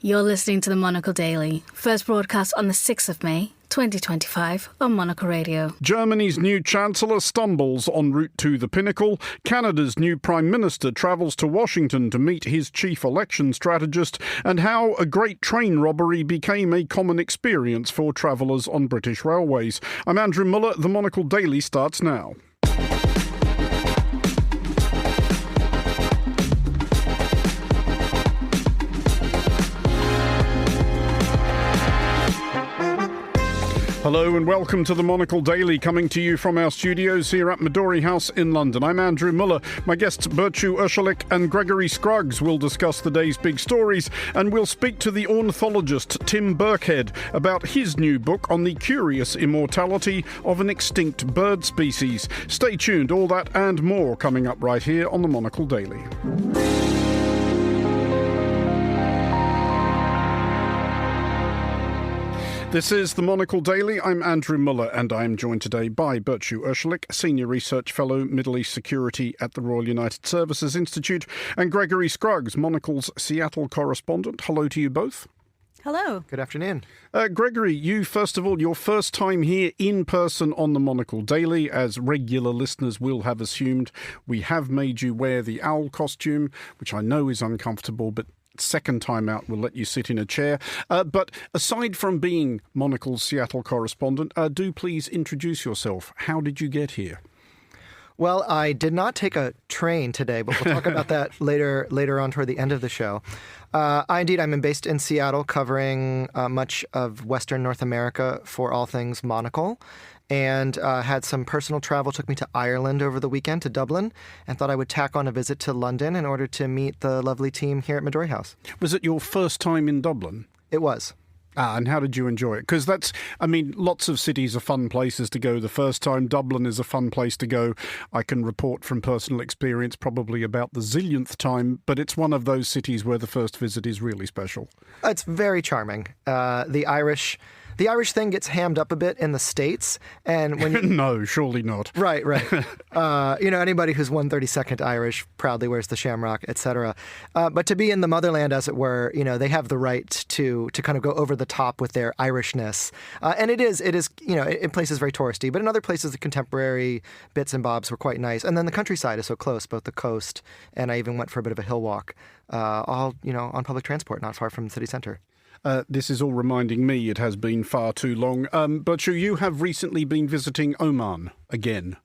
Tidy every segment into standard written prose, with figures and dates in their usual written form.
You're listening to the Monocle Daily, first broadcast on the 6th of May, 2025 on Monocle Radio. Germany's new chancellor stumbles en route to the pinnacle. Canada's new prime minister travels to Washington to meet his chief election strategist, and how a great train robbery became a common experience for travellers on British railways. I'm Andrew Muller. The Monocle Daily starts now. Hello and welcome to the Monocle Daily, coming to you from our studios here at Midori House in London. I'm Andrew Muller. My guests Berchu Urschulik and Gregory Scruggs will discuss the day's big stories, and we'll speak to the ornithologist Tim Birkhead about his new book on the curious immortality of an extinct bird species. Stay tuned, all that and more coming up right here on the Monocle Daily. This is the Monocle Daily. I'm Andrew Muller, and I'm joined today by Berchu Urschulik, Senior Research Fellow, Middle East Security at the Royal United Services Institute, and Gregory Scruggs, Monocle's Seattle correspondent. Hello to you both. Hello. Good afternoon. Gregory, you, first of all, your first time here in person on the Monocle Daily. As regular listeners will have assumed, we have made you wear the owl costume, which I know is uncomfortable, but second time out, we'll let you sit in a chair. But aside from being Monocle's Seattle correspondent, do please introduce yourself. How did you get here? Well, I did not take a train today, but we'll talk about that later on toward the end of the show. I'm based in Seattle, covering much of Western North America for all things Monocle. And had some personal travel, took me to Ireland over the weekend, to Dublin, and thought I would tack on a visit to London in order to meet the lovely team here at Midori House. Was it your first time in Dublin? It was. And how did you enjoy it? Because lots of cities are fun places to go the first time. Dublin is a fun place to go. I can report from personal experience probably about the zillionth time, but it's one of those cities where the first visit is really special. It's very charming. The Irish thing gets hammed up a bit in the States, and when no, surely not. Right. Anybody who's 1/32 Irish proudly wears the shamrock, etc. But to be in the motherland, as it were, they have the right to kind of go over the top with their Irishness, and it is in places very touristy, but in other places the contemporary bits and bobs were quite nice. And then the countryside is so close, both the coast and I even went for a bit of a hill walk, all on public transport, not far from the city centre. This is all reminding me it has been far too long. But you have recently been visiting Oman again.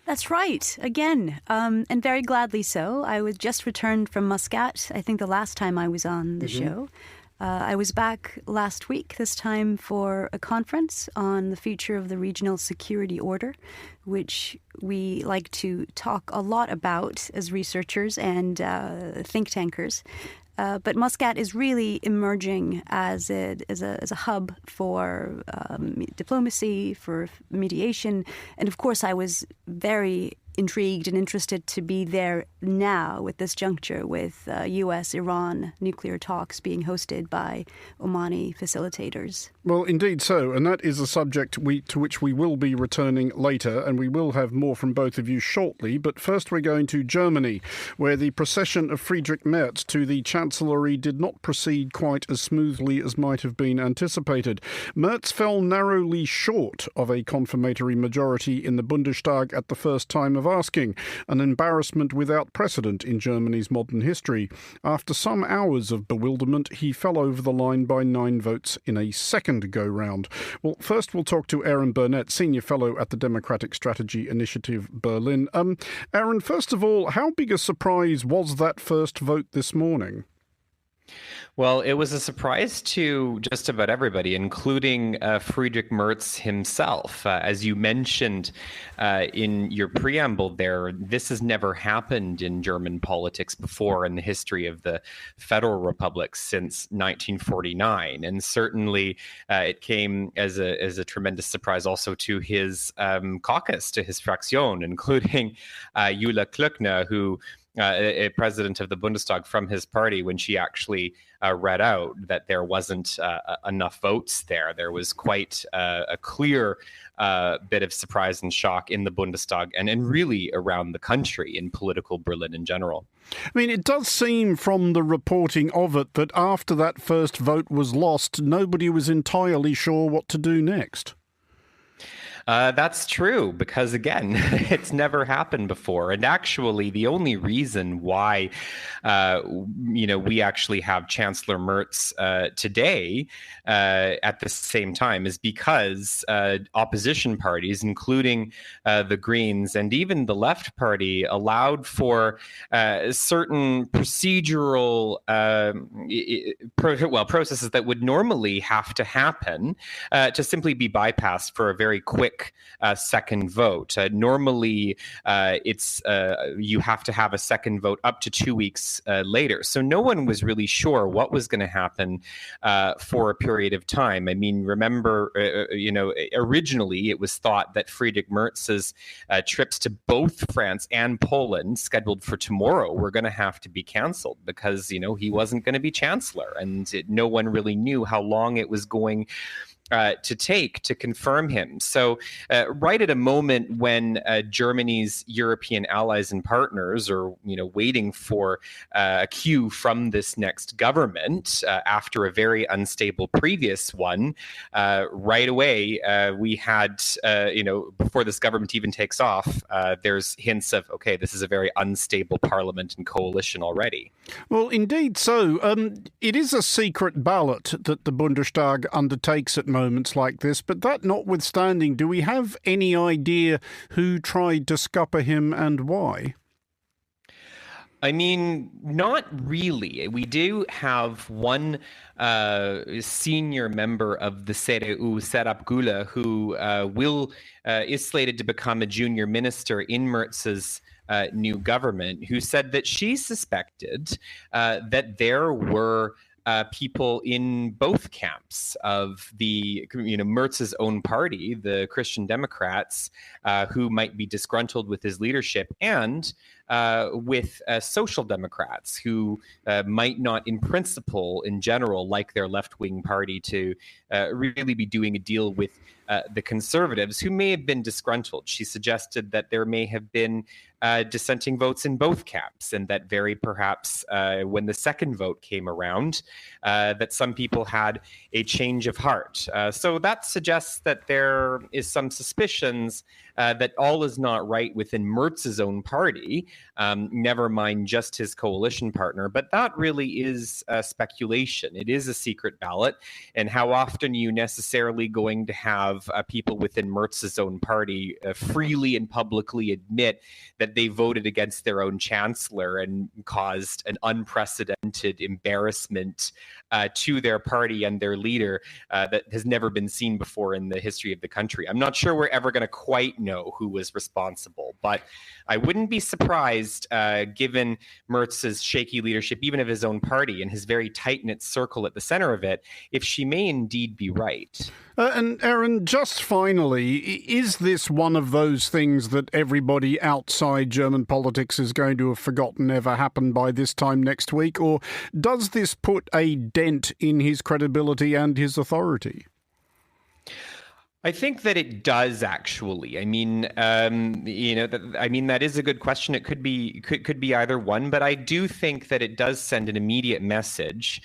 That's right, again, and very gladly so. I was just returned from Muscat, I think the last time I was on the show. I was back last week, this time for a conference on the future of the regional security order, which we like to talk a lot about as researchers and think tankers. But Muscat is really emerging as a hub for diplomacy, for mediation. And of course, I was very intrigued and interested to be there now with this juncture with U.S.-Iran nuclear talks being hosted by Omani facilitators. Well, indeed so, and that is a subject to which we will be returning later, and we will have more from both of you shortly. But first we're going to Germany, where the procession of Friedrich Merz to the Chancellery did not proceed quite as smoothly as might have been anticipated. Merz fell narrowly short of a confirmatory majority in the Bundestag at the first time of asking, an embarrassment without precedent in Germany's modern history. After some hours of bewilderment, he fell over the line by 9 votes in a second go-round. Well, first we'll talk to Aaron Burnett, Senior Fellow at the Democratic Strategy Initiative, Berlin. Aaron, first of all, how big a surprise was that first vote this morning? Well, it was a surprise to just about everybody, including Friedrich Merz himself. As you mentioned in your preamble there, this has never happened in German politics before in the history of the Federal Republic since 1949. And certainly it came as a tremendous surprise also to his caucus, to his Fraktion, including Jula Klöckner, who a president of the Bundestag from his party, when she actually read out that there wasn't enough votes there. There was quite a clear bit of surprise and shock in the Bundestag and really around the country, in political Berlin in general. I mean, it does seem from the reporting of it that after that first vote was lost, nobody was entirely sure what to do next. That's true, because again, it's never happened before. And actually, the only reason why, we actually have Chancellor Merz today at the same time is because opposition parties, including the Greens and even the Left Party, allowed for certain procedural processes that would normally have to happen to simply be bypassed for a very quick second vote. Normally, it's you have to have a second vote up to 2 weeks later. So no one was really sure what was going to happen for a period of time. I mean, remember, originally it was thought that Friedrich Merz's trips to both France and Poland, scheduled for tomorrow, were going to have to be canceled because, he wasn't going to be chancellor, and no one really knew how long it was going to take to confirm him. So right at a moment when Germany's European allies and partners are, waiting for a cue from this next government after a very unstable previous one, right away we had, before this government even takes off, there's hints of, okay, this is a very unstable parliament and coalition already. Well, indeed so. It is a secret ballot that the Bundestag undertakes at moments like this, but that notwithstanding, do we have any idea who tried to scupper him and why? I mean, not really. We do have one senior member of the CDU, Serap Güler, who is slated to become a junior minister in Merz's new government, who said that she suspected that there were people in both camps of the, Merz's own party, the Christian Democrats, who might be disgruntled with his leadership, and with social democrats who might not, in principle, in general, like their left-wing party, to really be doing a deal with the conservatives, who may have been disgruntled. She suggested that there may have been dissenting votes in both camps, and that very perhaps when the second vote came around, that some people had a change of heart. So that suggests that there is some suspicions that all is not right within Merz's own party, never mind just his coalition partner. But that really is speculation. It is a secret ballot, and how often are you necessarily going to have people within Merz's own party freely and publicly admit that they voted against their own chancellor and caused an unprecedented embarrassment to their party and their leader that has never been seen before in the history of the country. I'm not sure we're ever going to quite know who was responsible, but I wouldn't be surprised, given Merz's shaky leadership, even of his own party, and his very tight-knit circle at the center of it, if she may indeed be right. And Aaron, just finally, is this one of those things that everybody outside German politics is going to have forgotten ever happened by this time next week? Or does this put a dent in his credibility and his authority? I think that it does, actually. I mean, that is a good question. It could be either one, but I do think that it does send an immediate message,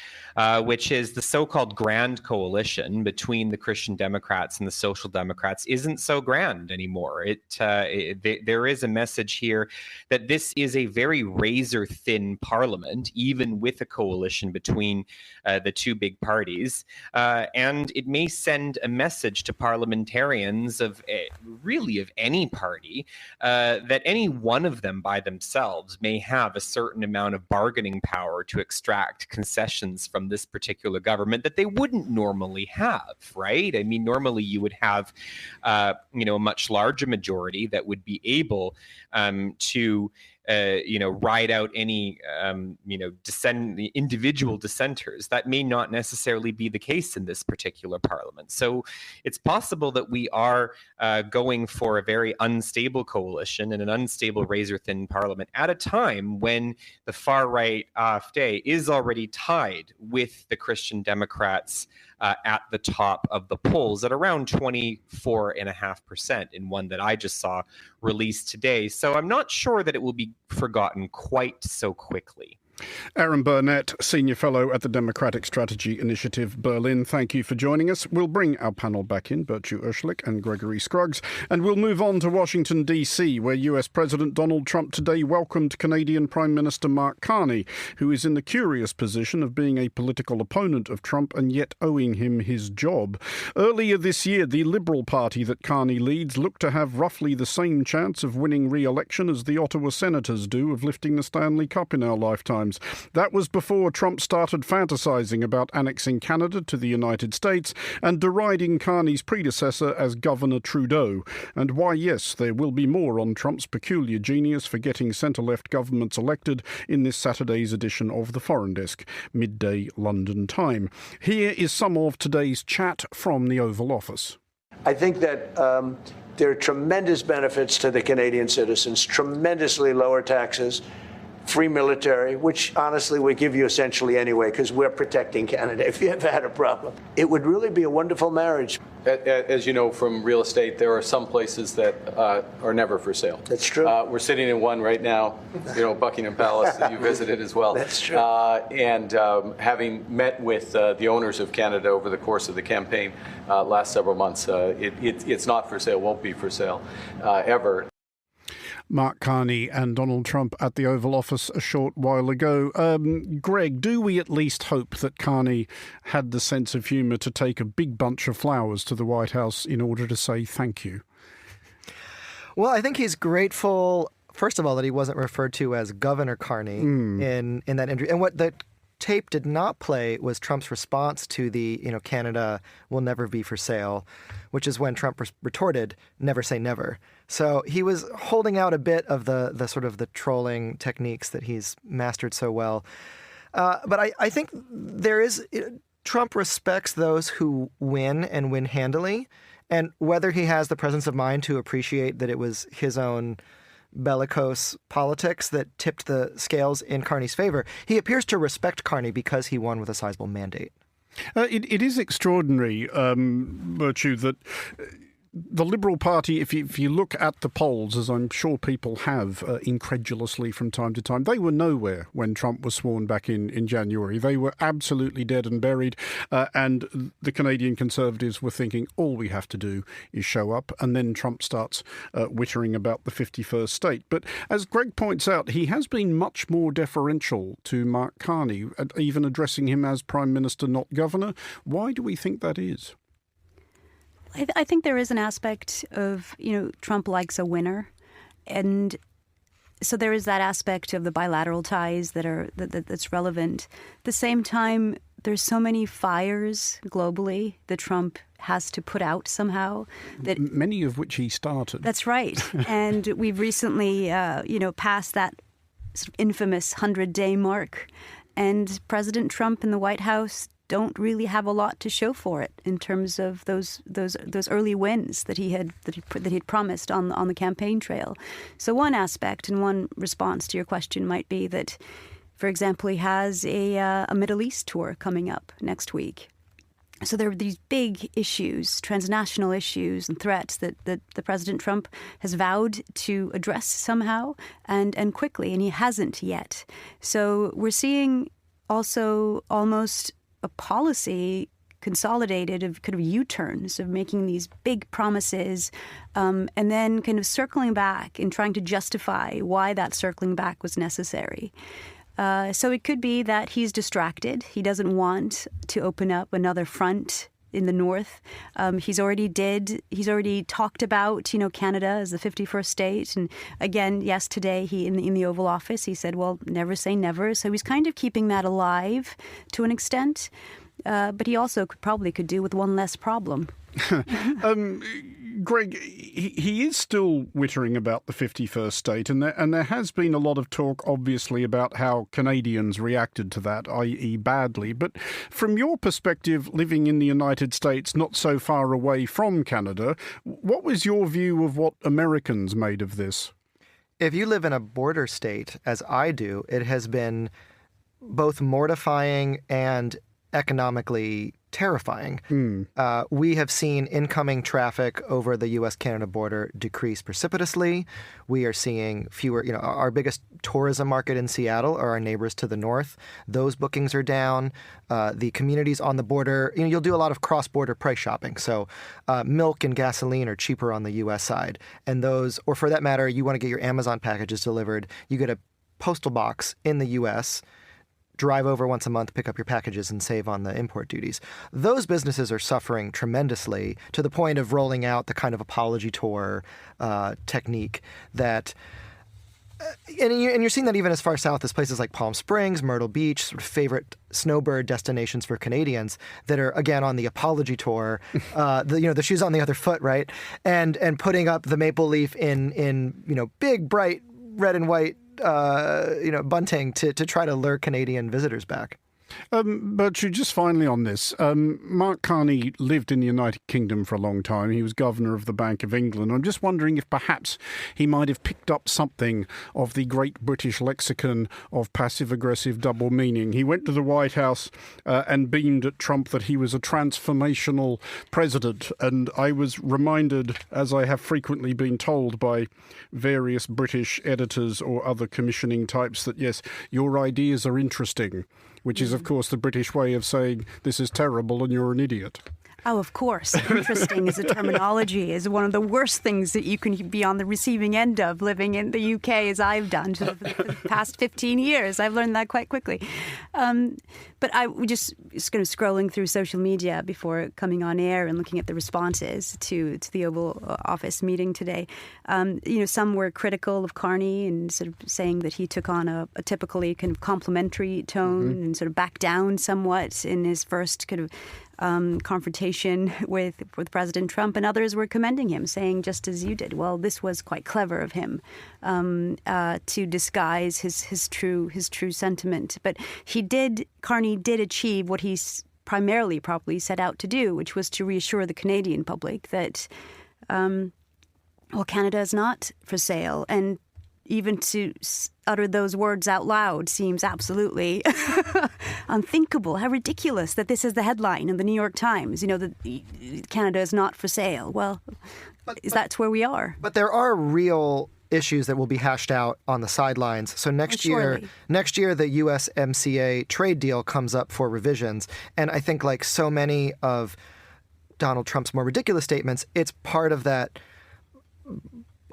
which is the so-called grand coalition between the Christian Democrats and the Social Democrats isn't so grand anymore. There is a message here that this is a very razor-thin parliament, even with a coalition between the two big parties, and it may send a message to parliamentarians of any party that any one of them by themselves may have a certain amount of bargaining power to extract concessions from this particular government that they wouldn't normally have, right? I mean, normally you would have a much larger majority that would be able to ride out any, individual dissenters. That may not necessarily be the case in this particular parliament. So it's possible that we are going for a very unstable coalition and an unstable razor-thin parliament at a time when the far-right AfD is already tied with the Christian Democrats at the top of the polls at around 24.5% in one that I just saw released today. So I'm not sure that it will be forgotten quite so quickly. Aaron Burnett, Senior Fellow at the Democratic Strategy Initiative, Berlin, thank you for joining us. We'll bring our panel back in, Bertu Urschlik and Gregory Scruggs, and we'll move on to Washington, D.C., where US President Donald Trump today welcomed Canadian Prime Minister Mark Carney, who is in the curious position of being a political opponent of Trump and yet owing him his job. Earlier this year, the Liberal Party that Carney leads looked to have roughly the same chance of winning re-election as the Ottawa Senators do of lifting the Stanley Cup in our lifetime. That was before Trump started fantasizing about annexing Canada to the United States and deriding Carney's predecessor as Governor Trudeau. And why, yes, there will be more on Trump's peculiar genius for getting centre-left governments elected in this Saturday's edition of The Foreign Desk, midday London time. Here is some of today's chat from the Oval Office. I think that there are tremendous benefits to the Canadian citizens, tremendously lower taxes, free military, which honestly we give you essentially anyway because we're protecting Canada if you ever had a problem. It would really be a wonderful marriage. As you know from real estate, there are some places that are never for sale. That's true. We're sitting in one right now, Buckingham Palace that you visited as well. That's true. And having met with the owners of Canada over the course of the campaign last several months, it's not for sale, won't be for sale ever. Mark Carney and Donald Trump at the Oval Office a short while ago. Greg, do we at least hope that Carney had the sense of humour to take a big bunch of flowers to the White House in order to say thank you? Well, I think he's grateful, first of all, that he wasn't referred to as Governor Carney in that interview. And what the tape did not play was Trump's response to the, Canada will never be for sale, which is when Trump retorted, never say never. So he was holding out a bit of the sort of the trolling techniques that he's mastered so well. But I think Trump respects those who win and win handily. And whether he has the presence of mind to appreciate that it was his own bellicose politics that tipped the scales in Carney's favor, he appears to respect Carney because he won with a sizable mandate. It is extraordinary, Bertu, that the Liberal Party, if you look at the polls, as I'm sure people have incredulously from time to time, they were nowhere when Trump was sworn back in January. They were absolutely dead and buried, and the Canadian Conservatives were thinking all we have to do is show up, and then Trump starts wittering about the 51st state. But as Greg points out, he has been much more deferential to Mark Carney, even addressing him as Prime Minister, not Governor. Why do we think that is? I think there is an aspect of, Trump likes a winner. And so there is that aspect of the bilateral ties that's relevant. At the same time, there's so many fires globally that Trump has to put out somehow. Many of which he started. That's right. And we've recently, passed that sort of infamous 100-day mark. And President Trump and the White House don't really have a lot to show for it in terms of those early wins that he'd promised on the campaign trail. So one aspect and one response to your question might be that, for example, he has a Middle East tour coming up next week. So there are these big issues, transnational issues and threats that the President Trump has vowed to address somehow and quickly, and he hasn't yet. So we're seeing also almost a policy consolidated of kind of U-turns, of making these big promises and then kind of circling back and trying to justify why that circling back was necessary. So it could be that he's distracted. He doesn't want to open up another front in the north. He's already talked about, Canada as the 51st state. And again, today in the Oval Office, he said, well, never say never. So he's kind of keeping that alive to an extent. But he also probably could do with one less problem. Greg, he is still wittering about the 51st state, and there has been a lot of talk, obviously, about how Canadians reacted to that, i.e. badly. But from your perspective, living in the United States, not so far away from Canada, what was your view of what Americans made of this? If you live in a border state, as I do, it has been both mortifying and economically terrifying. We have seen incoming traffic over the U.S.-Canada border decrease precipitously. We are seeing fewer, our biggest tourism market in Seattle are our neighbors to the north. Those bookings are down. The communities on the border, you'll do a lot of cross-border price shopping. So milk and gasoline are cheaper on the U.S. side. And those, or for that matter, you want to get your Amazon packages delivered, you get a postal box in the U.S., drive over once a month, pick up your packages, and save on the import duties. Those businesses are suffering tremendously to the point of rolling out the kind of apology tour technique that... And you're seeing that even as far south as places like Palm Springs, Myrtle Beach, sort of favorite snowbird destinations for Canadians that are, again, on the apology tour, the shoes on the other foot, right? And putting up the maple leaf in big, bright red and white bunting to try to lure Canadian visitors back. But just finally on this, Mark Carney lived in the United Kingdom for a long time. He was governor of the Bank of England. I'm just wondering if perhaps he might have picked up something of the great British lexicon of passive-aggressive double meaning. He went to the White House and beamed at Trump that he was a transformational president. And I was reminded, as I have frequently been told by various British editors or other commissioning types, that yes, your ideas are interesting, which is, of course, the British way of saying this is terrible and you're an idiot. Oh, of course. Interesting as a terminology is one of the worst things that you can be on the receiving end of living in the UK, as I've done for the past 15 years. I've learned that quite quickly. But I just kind of scrolling through social media before coming on air and looking at the responses to the Oval Office meeting today. Some were critical of Carney and sort of saying that he took on a typically kind of complimentary tone and sort of backed down somewhat in his first kind of confrontation with President Trump, and others were commending him, saying, just as you did, well, this was quite clever of him to disguise his true sentiment. But Carney did achieve what he primarily probably set out to do, which was to reassure the Canadian public that, Canada is not for sale, and even to utter those words out loud seems absolutely unthinkable. How ridiculous that this is the headline in the New York Times, that Canada is not for sale. Well, that's where we are. But there are real issues that will be hashed out on the sidelines. So next year, the USMCA trade deal comes up for revisions. And I think like so many of Donald Trump's more ridiculous statements, it's part of that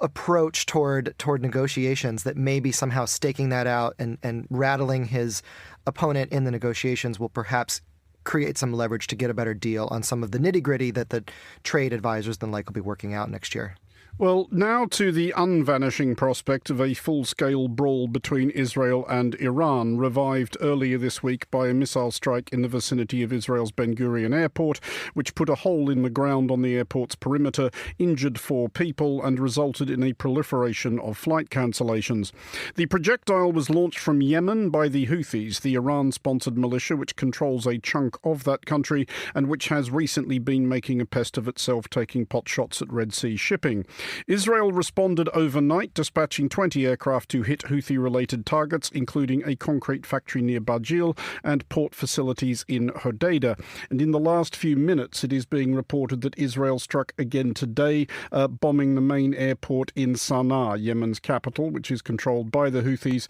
approach toward negotiations that maybe somehow staking that out and rattling his opponent in the negotiations will perhaps create some leverage to get a better deal on some of the nitty-gritty that the trade advisors then likely will be working out next year. Well, now to the unvanishing prospect of a full-scale brawl between Israel and Iran, revived earlier this week by a missile strike in the vicinity of Israel's Ben Gurion airport, which put a hole in the ground on the airport's perimeter, injured 4 people, and resulted in a proliferation of flight cancellations. The projectile was launched from Yemen by the Houthis, the Iran-sponsored militia which controls a chunk of that country and which has recently been making a pest of itself, taking potshots at Red Sea shipping. Israel responded overnight, dispatching 20 aircraft to hit Houthi-related targets, including a concrete factory near Bajil and port facilities in Hodeidah. And in the last few minutes, it is being reported that Israel struck again today, bombing the main airport in Sana'a, Yemen's capital, which is controlled by the Houthis.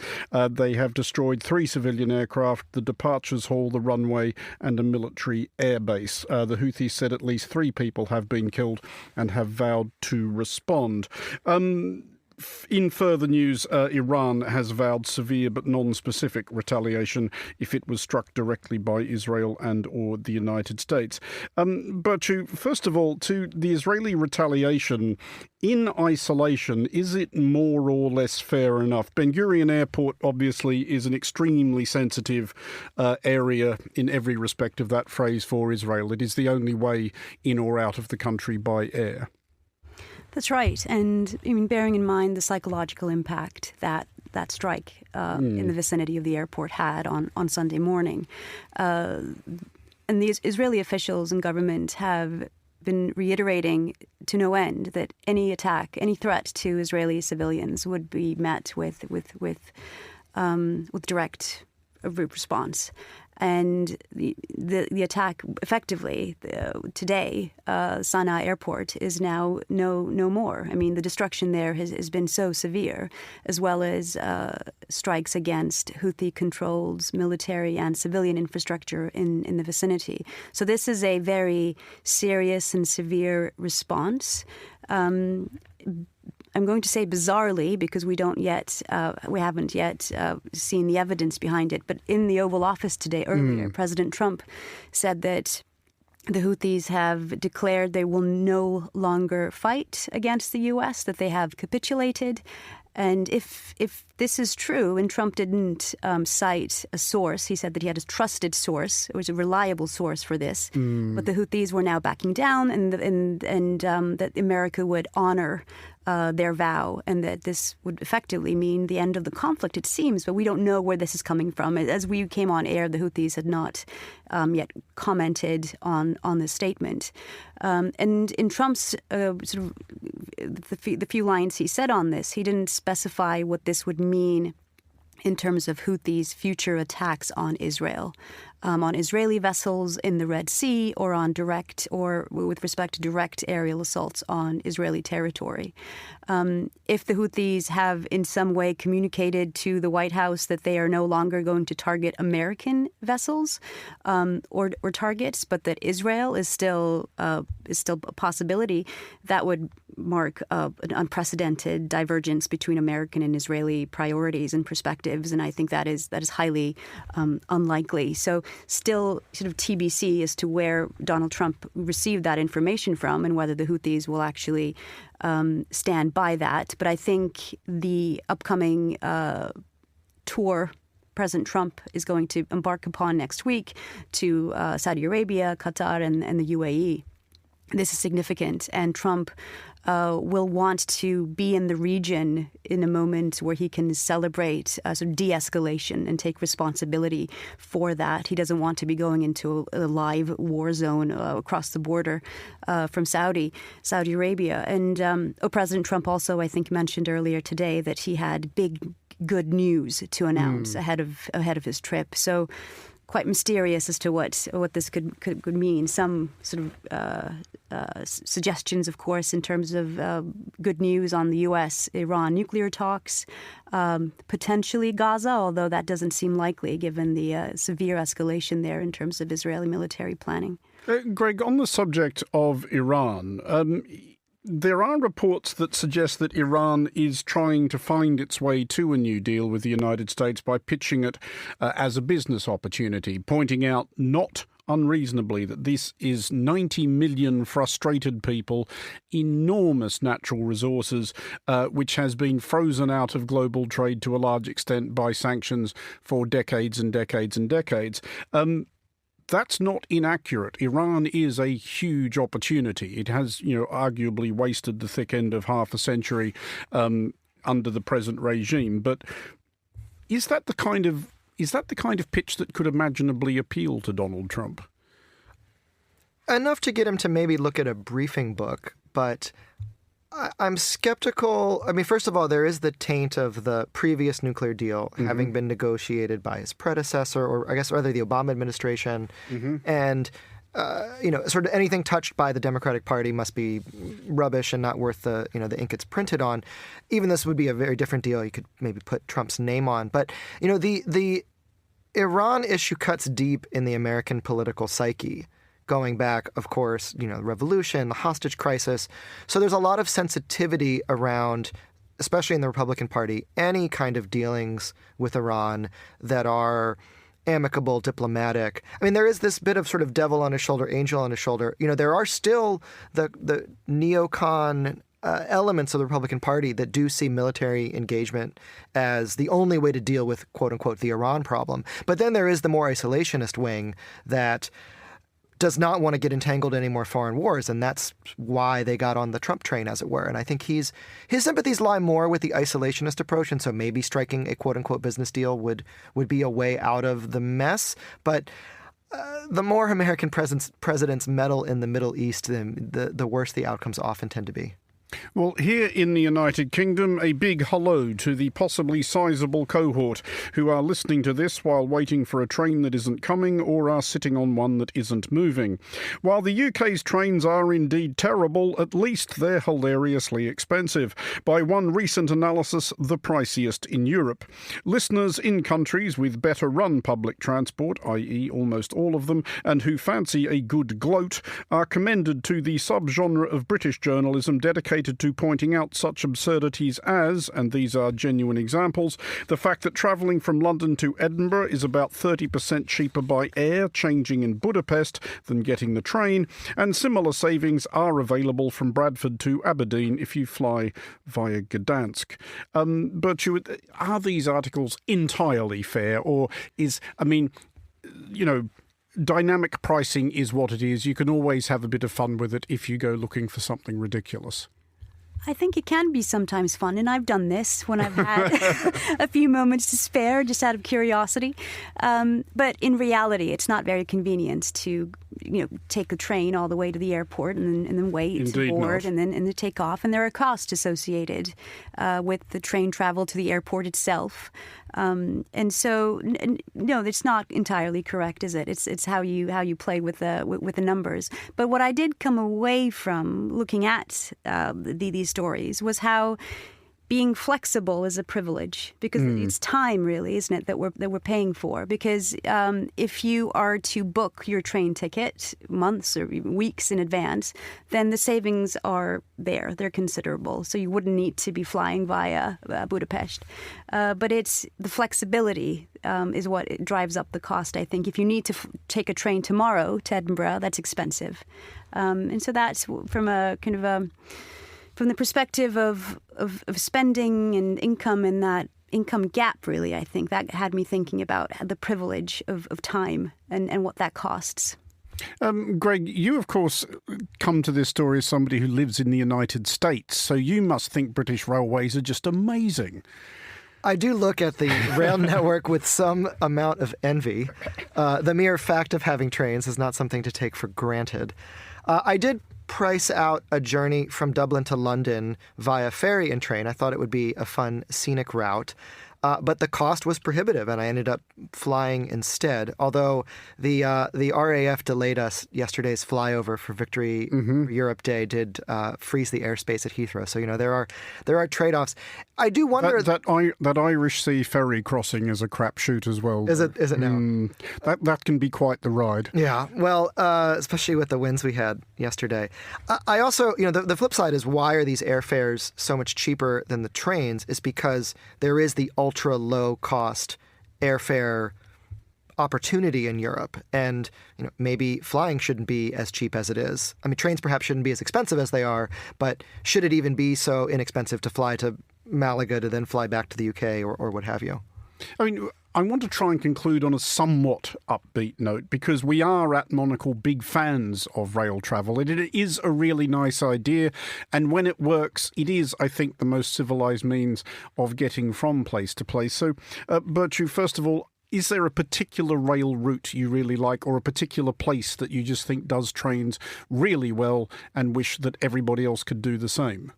They have destroyed 3 civilian aircraft, the departures hall, the runway, and a military airbase. The Houthis said at least 3 people have been killed and have vowed to respond. In further news, Iran has vowed severe but non-specific retaliation if it was struck directly by Israel and or the United States. Bertu, first of all, to the Israeli retaliation, in isolation, is it more or less fair enough? Ben Gurion Airport obviously is an extremely sensitive area in every respect of that phrase for Israel. It is the only way in or out of the country by air. That's right. And I mean, bearing in mind the psychological impact that strike in the vicinity of the airport had on Sunday morning. And the Israeli officials and government have been reiterating to no end that any attack, any threat to Israeli civilians would be met with direct response. And the attack effectively today, Sana'a airport is now no more. I mean, the destruction there has been so severe, as well as strikes against Houthi-controlled military and civilian infrastructure in the vicinity. So this is a very serious and severe response. I'm going to say bizarrely because we haven't yet seen the evidence behind it. But in the Oval Office today, earlier, President Trump said that the Houthis have declared they will no longer fight against the U.S., that they have capitulated. And if this is true, and Trump didn't cite a source, he said that he had a trusted source, it was a reliable source for this, but the Houthis were now backing down, and that America would honor their vow, and that this would effectively mean the end of the conflict, it seems, but we don't know where this is coming from. As we came on air, the Houthis had not yet commented on this statement. And in Trump's the few lines he said on this, he didn't specify what this would mean in terms of Houthis' future attacks on Israel, on Israeli vessels in the Red Sea, or with respect to direct aerial assaults on Israeli territory. If the Houthis have in some way communicated to the White House that they are no longer going to target American vessels or targets, but that Israel is still a possibility, that would mark an unprecedented divergence between American and Israeli priorities and perspectives, and I think that is highly unlikely. So still sort of TBC as to where Donald Trump received that information from and whether the Houthis will actually stand by that. But I think the upcoming tour President Trump is going to embark upon next week to Saudi Arabia, Qatar, and the UAE. This is significant, and Trump will want to be in the region in a moment where he can celebrate sort of de-escalation and take responsibility for that. He doesn't want to be going into a live war zone across the border from Saudi Arabia. And President Trump also, I think, mentioned earlier today that he had good news to announce ahead of his trip. So quite mysterious as to what this could mean. Some sort of suggestions, of course, in terms of good news on the U.S.-Iran nuclear talks, potentially Gaza, although that doesn't seem likely given the severe escalation there in terms of Israeli military planning. Greg, on the subject of Iran, there are reports that suggest that Iran is trying to find its way to a new deal with the United States by pitching it as a business opportunity, pointing out not unreasonably that this is 90 million frustrated people, enormous natural resources, which has been frozen out of global trade to a large extent by sanctions for decades and decades and decades. That's not inaccurate. Iran is a huge opportunity. It has, arguably wasted the thick end of half a century under the present regime. But is that the kind of pitch that could imaginably appeal to Donald Trump? Enough to get him to maybe look at a briefing book, but I'm skeptical. I mean, first of all, there is the taint of the previous nuclear deal having been negotiated by his predecessor, or I guess rather the Obama administration. And, sort of anything touched by the Democratic Party must be rubbish and not worth the ink it's printed on. Even this would be a very different deal you could maybe put Trump's name on. But, the Iran issue cuts deep in the American political psyche, going back, of course, the revolution, the hostage crisis. So there's a lot of sensitivity around, especially in the Republican Party, any kind of dealings with Iran that are amicable, diplomatic. I mean, there is this bit of sort of devil on his shoulder, angel on his shoulder. There are still the neocon elements of the Republican Party that do see military engagement as the only way to deal with, quote unquote, the Iran problem. But then there is the more isolationist wing that does not want to get entangled in any more foreign wars, and that's why they got on the Trump train, as it were. And I think his sympathies lie more with the isolationist approach, and so maybe striking a quote-unquote business deal would be a way out of the mess. But the more American presidents meddle in the Middle East, the worse the outcomes often tend to be. Well, here in the United Kingdom, a big hello to the possibly sizable cohort who are listening to this while waiting for a train that isn't coming or are sitting on one that isn't moving. While the UK's trains are indeed terrible, at least they're hilariously expensive. By one recent analysis, the priciest in Europe. Listeners in countries with better run public transport, i.e. almost all of them, and who fancy a good gloat, are commended to the subgenre of British journalism dedicated to pointing out such absurdities as, and these are genuine examples, the fact that travelling from London to Edinburgh is about 30% cheaper by air, changing in Budapest, than getting the train, and similar savings are available from Bradford to Aberdeen if you fly via Gdansk. But are these articles entirely fair, or dynamic pricing is what it is. You can always have a bit of fun with it if you go looking for something ridiculous. I think it can be sometimes fun, and I've done this when I've had a few moments to spare, just out of curiosity. But in reality, it's not very convenient to, take the train all the way to the airport and then wait Indeed to board not. and then take off. And there are costs associated with the train travel to the airport itself. And so, no, it's not entirely correct, is it? It's how you play with the numbers. But what I did come away from looking at these stories was how being flexible is a privilege, because it's time, really, isn't it, that we're paying for? Because if you are to book your train ticket months or even weeks in advance, then the savings are there. They're considerable. So you wouldn't need to be flying via Budapest. But it's the flexibility is what drives up the cost, I think. If you need to take a train tomorrow to Edinburgh, that's expensive. And so that's from a kind of from the perspective of spending and income, and that income gap, really, I think that had me thinking about the privilege of time and what that costs. Greg, you, of course, come to this story as somebody who lives in the United States, so you must think British railways are just amazing. I do look at the rail network with some amount of envy. The mere fact of having trains is not something to take for granted. I did price out a journey from Dublin to London via ferry and train. I thought it would be a fun, scenic route. But the cost was prohibitive, and I ended up flying instead. Although the RAF delayed us yesterday's flyover for Victory Europe Day did freeze the airspace at Heathrow. So there are trade-offs. I do wonder that Irish Sea ferry crossing is a crapshoot as well. Is it now? That can be quite the ride. Yeah. Well, especially with the winds we had yesterday. I also, the flip side is, why are these airfares so much cheaper than the trains? Is because there is the ultra low cost airfare opportunity in Europe, and maybe flying shouldn't be as cheap as it is. I mean, trains perhaps shouldn't be as expensive as they are, but should it even be so inexpensive to fly to Malaga to then fly back to the UK or what have you? I mean, I want to try and conclude on a somewhat upbeat note, because we are at Monocle big fans of rail travel. It is a really nice idea, and when it works, it is, I think, the most civilised means of getting from place to place. So, Bertu, first of all, is there a particular rail route you really like, or a particular place that you just think does trains really well and wish that everybody else could do the same?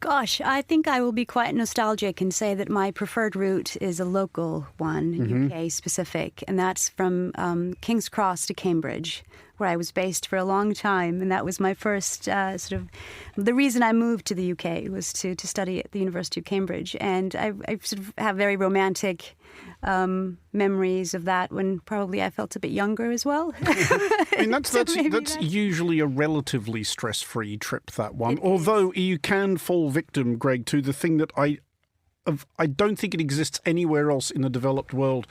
Gosh, I think I will be quite nostalgic and say that my preferred route is a local one, UK specific, and that's from King's Cross to Cambridge, where I was based for a long time, and that was my first the reason I moved to the UK was to study at the University of Cambridge, and I sort of have very romantic memories of that when probably I felt a bit younger as well. I mean, that's usually a relatively stress-free trip, that one. Although you can fall victim, Greg, to the thing that I I don't think it exists anywhere else in the developed world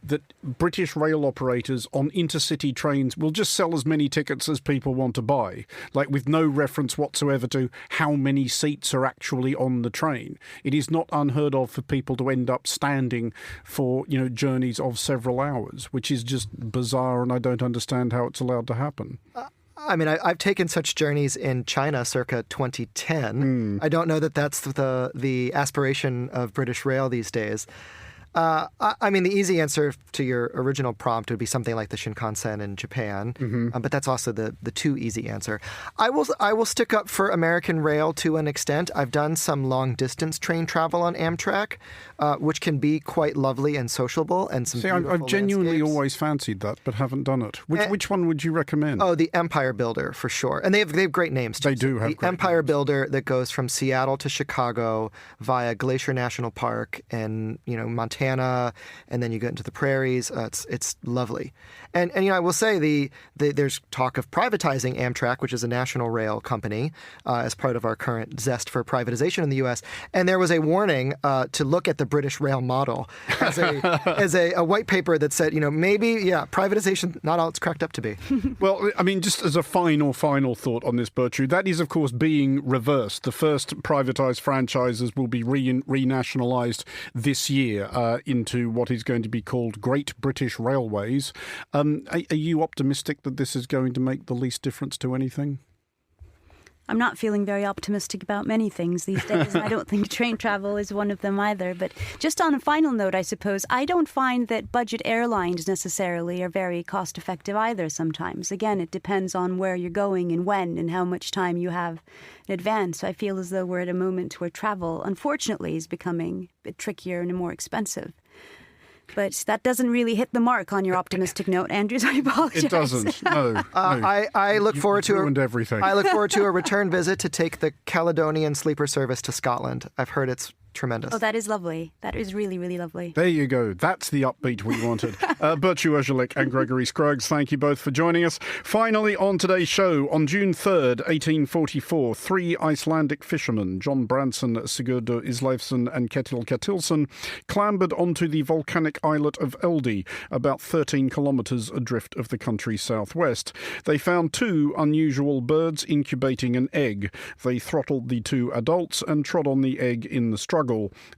that British rail operators on intercity trains will just sell as many tickets as people want to buy, like with no reference whatsoever to how many seats are actually on the train. It is not unheard of for people to end up standing for, journeys of several hours, which is just bizarre, and I don't understand how it's allowed to happen. I mean, I've taken such journeys in China circa 2010. I don't know that that's the aspiration of British Rail these days. I mean, the easy answer to your original prompt would be something like the Shinkansen in Japan, but that's also the too easy answer. I will stick up for American Rail to an extent. I've done some long distance train travel on Amtrak, which can be quite lovely and sociable, and some. See, I've genuinely landscapes. always fancied that, but haven't done it. Which one would you recommend? Oh, the Empire Builder for sure, and they have great names too. They do have the Empire Builder that goes from Seattle to Chicago via Glacier National Park and Montana. And then you get into the prairies. It's lovely, and I will say there's talk of privatizing Amtrak, which is a national rail company, as part of our current zest for privatization in the U.S. And there was a warning to look at the British rail model as a white paper that said maybe privatization not all it's cracked up to be. Well, I mean, just as a final thought on this, Bertru, that is of course being reversed. The first privatized franchises will be renationalized this year. Into what is going to be called Great British Railways. Are you optimistic that this is going to make the least difference to anything? I'm not feeling very optimistic about many things these days, and I don't think train travel is one of them either. But just on a final note, I suppose, I don't find that budget airlines necessarily are very cost-effective either sometimes. Again, it depends on where you're going and when and how much time you have in advance. So I feel as though we're at a moment where travel, unfortunately, is becoming a bit trickier and more expensive. But that doesn't really hit the mark on your optimistic note, Andrews. I apologize. It doesn't. No. I look forward to everything. I look forward to a return visit to take the Caledonian sleeper service to Scotland. I've heard it's tremendous. Oh, that is lovely. That is really, really lovely. There you go. That's the upbeat we wanted. Bertru Ozhelik and Gregory Scruggs, thank you both for joining us. Finally, on today's show, on June 3rd, 1844, 3 Icelandic fishermen, John Branson, Sigurdur Isleifsson and Ketil Ketilsson, clambered onto the volcanic islet of Eldey, about 13 kilometres adrift of the country's southwest. They found 2 unusual birds incubating an egg. They throttled the 2 adults and trod on the egg in the struggle.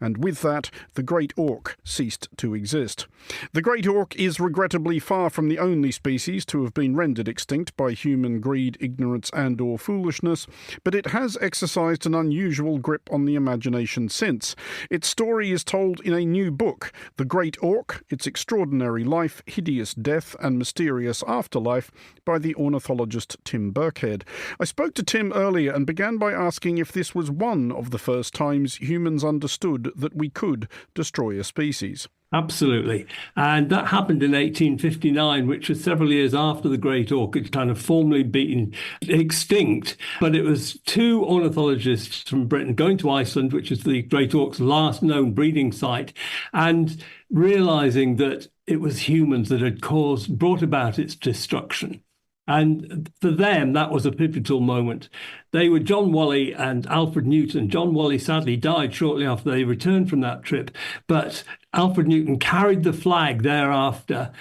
And with that, the great auk ceased to exist. The great auk is regrettably far from the only species to have been rendered extinct by human greed, ignorance and/or foolishness, but it has exercised an unusual grip on the imagination since. Its story is told in a new book, The Great Auk, Its Extraordinary Life, Hideous Death and Mysterious Afterlife, by the ornithologist Tim Birkhead. I spoke to Tim earlier and began by asking if this was one of the first times humans understood that we could destroy a species. Absolutely. And that happened in 1859, which was several years after the great auk had kind of formally been extinct. But it was 2 ornithologists from Britain going to Iceland, which is the great auk's last known breeding site, and realizing that it was humans that had brought about its destruction. And for them, that was a pivotal moment. They were John Whalley and Alfred Newton. John Whalley sadly died shortly after they returned from that trip, but Alfred Newton carried the flag thereafter,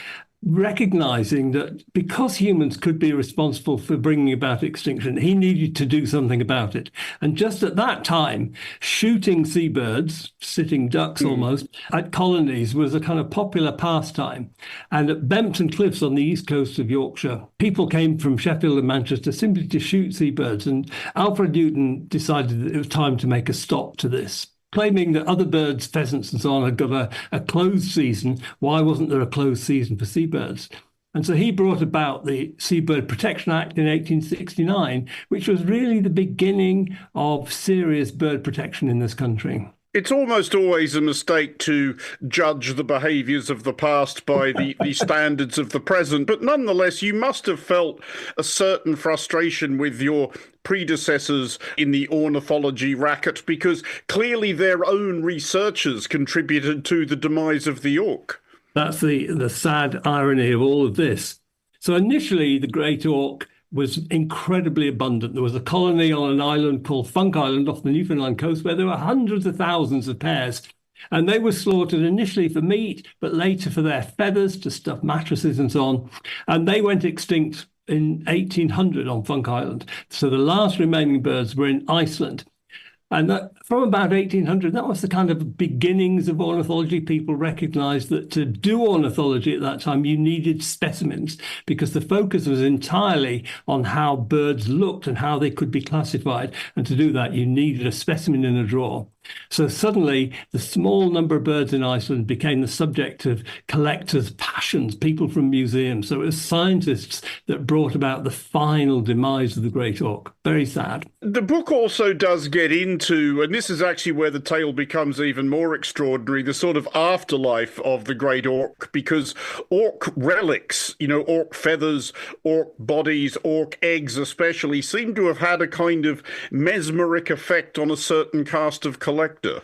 recognizing that because humans could be responsible for bringing about extinction, he needed to do something about it. And just at that time, shooting seabirds, sitting ducks almost, at colonies was a kind of popular pastime. And at Bempton Cliffs on the east coast of Yorkshire, people came from Sheffield and Manchester simply to shoot seabirds. And Alfred Newton decided that it was time to make a stop to this. Claiming that other birds, pheasants and so on, had got a closed season. Why wasn't there a closed season for seabirds? And so he brought about the Seabird Protection Act in 1869, which was really the beginning of serious bird protection in this country. It's almost always a mistake to judge the behaviours of the past by the standards of the present, but nonetheless, you must have felt a certain frustration with your predecessors in the ornithology racket, because clearly their own researchers contributed to the demise of the auk. That's the sad irony of all of this. So initially, the great auk was incredibly abundant. There was a colony on an island called Funk Island off the Newfoundland coast where there were hundreds of thousands of pairs. And they were slaughtered initially for meat, but later for their feathers to stuff mattresses and so on. And they went extinct in 1800 on Funk Island. So the last remaining birds were in Iceland. And from about 1800, that was the kind of beginnings of ornithology. People recognized that to do ornithology at that time, you needed specimens because the focus was entirely on how birds looked and how they could be classified. And to do that, you needed a specimen in a drawer. So suddenly, the small number of birds in Iceland became the subject of collectors' passions, people from museums. So it was scientists that brought about the final demise of the great auk. Very sad. The book also does get into, and this is actually where the tale becomes even more extraordinary, the sort of afterlife of the great auk, because auk relics, auk feathers, auk bodies, auk eggs especially, seem to have had a kind of mesmeric effect on a certain cast of collector.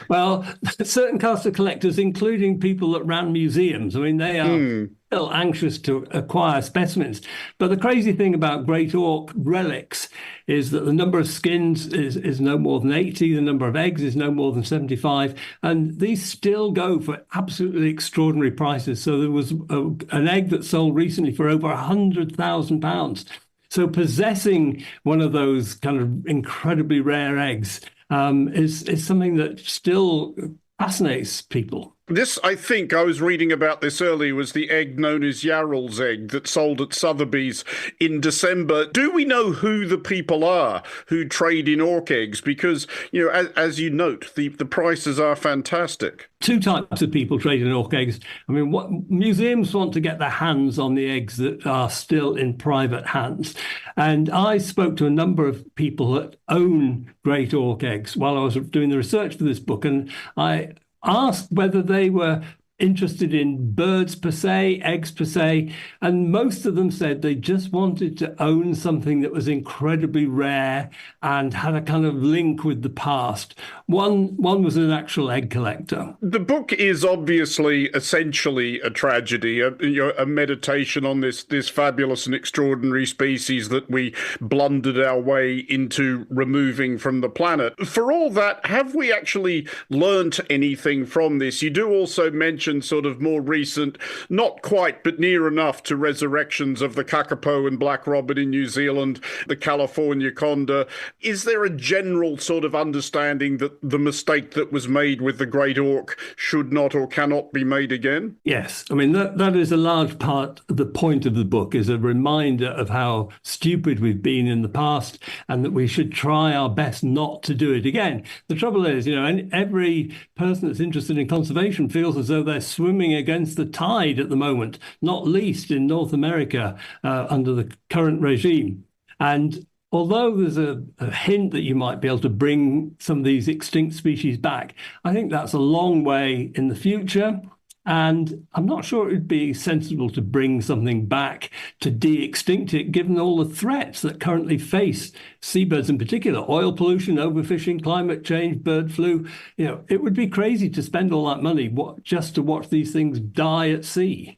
Well, certain cast of collectors, including people that ran museums, I mean, they are still anxious to acquire specimens. But the crazy thing about great auk relics is that the number of skins is no more than 80, the number of eggs is no more than 75, and these still go for absolutely extraordinary prices. So there was an egg that sold recently for over £100,000. So possessing one of those kind of incredibly rare eggs is something that still fascinates people. This, I think, I was reading about this earlier, was the egg known as Yarrell's egg that sold at Sotheby's in December. Do we know who the people are who trade in auk eggs? Because, as you note, the prices are fantastic. Two types of people trade in auk eggs. I mean, what museums want to get their hands on the eggs that are still in private hands. And I spoke to a number of people that own great auk eggs while I was doing the research for this book. And I asked whether they were interested in birds per se, eggs per se, and most of them said they just wanted to own something that was incredibly rare and had a kind of link with the past. One was an actual egg collector. The book is obviously essentially a tragedy, a meditation on this fabulous and extraordinary species that we blundered our way into removing from the planet. For all that, have we actually learnt anything from this? You do also mention sort of more recent, not quite, but near enough to resurrections of the kakapo and black robin in New Zealand, the California condor. Is there a general sort of understanding that the mistake that was made with the great auk should not or cannot be made again? Yes. I mean, that is a large part of the point of the book, is a reminder of how stupid we've been in the past and that we should try our best not to do it again. The trouble is, every person that's interested in conservation feels as though they're swimming against the tide at the moment, not least in North America under the current regime. And although there's a hint that you might be able to bring some of these extinct species back, I think that's a long way in the future. And I'm not sure it would be sensible to bring something back to de-extinct it, given all the threats that currently face seabirds in particular: oil pollution, overfishing, climate change, bird flu. It would be crazy to spend all that money just to watch these things die at sea.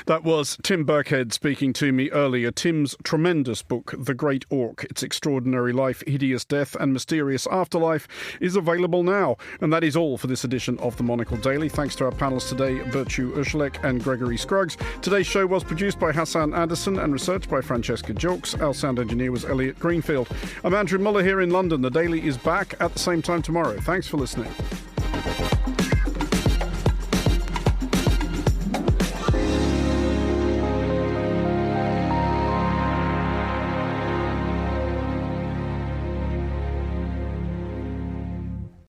That was Tim Birkhead speaking to me earlier. Tim's tremendous book, The Great Auk, Its Extraordinary Life, Hideous Death and Mysterious Afterlife, is available now. And that is all for this edition of the Monocle Daily. Thanks to our panellists today, Bertu Urzulek and Gregory Scruggs. Today's show was produced by Hassan Anderson and researched by Francesca Jokes. Our sound engineer was Elliot Greenfield. I'm Andrew Muller here in London. The Daily is back at the same time tomorrow. Thanks for listening.